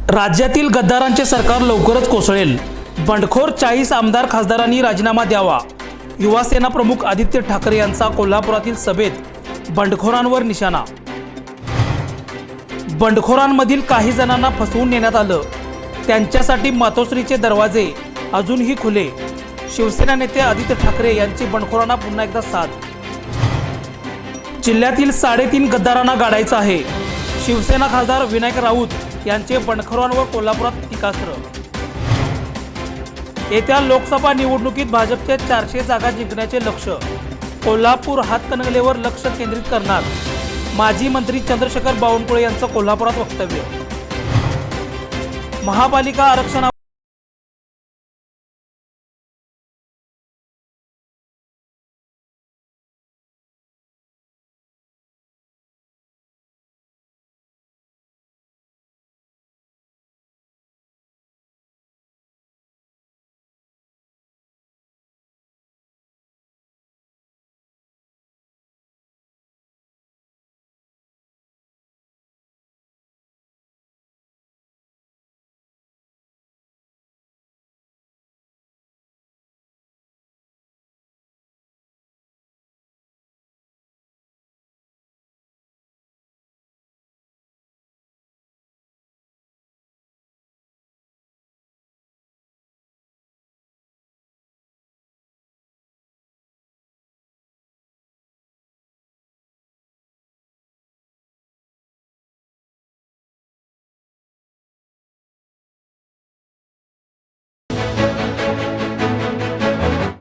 राज्यातील गद्दारांचे सरकार लवकरच कोसळेल. बंडखोर 40 आमदार खासदारांनी राजीनामा द्यावा. युवासेना प्रमुख आदित्य ठाकरे यांचा कोल्हापुरातील सभेत बंडखोरांवर निशाणा. बंडखोरांमधील काही जणांना फसवून नेण्यात आलं. त्यांच्यासाठी मातोश्रीचे दरवाजे अजूनही खुले. शिवसेना नेते आदित्य ठाकरे यांची बंडखोरांना पुन्हा एकदा साथ. जिल्ह्यातील 3.5 गद्दारांना गाडायचं आहे. शिवसेना खासदार विनायक राऊत यांचे बंडखोरांवर कोल्हापुरात टीकास्त्र. येत्या लोकसभा निवडणुकीत भाजपचे 400 जागा जिंकण्याचे लक्ष्य. कोल्हापूर हातकणंगलेवर लक्ष केंद्रित करणार. माजी मंत्री चंद्रशेखर बावनकुळे यांचं कोल्हापुरात वक्तव्य. महापालिका आरक्षणा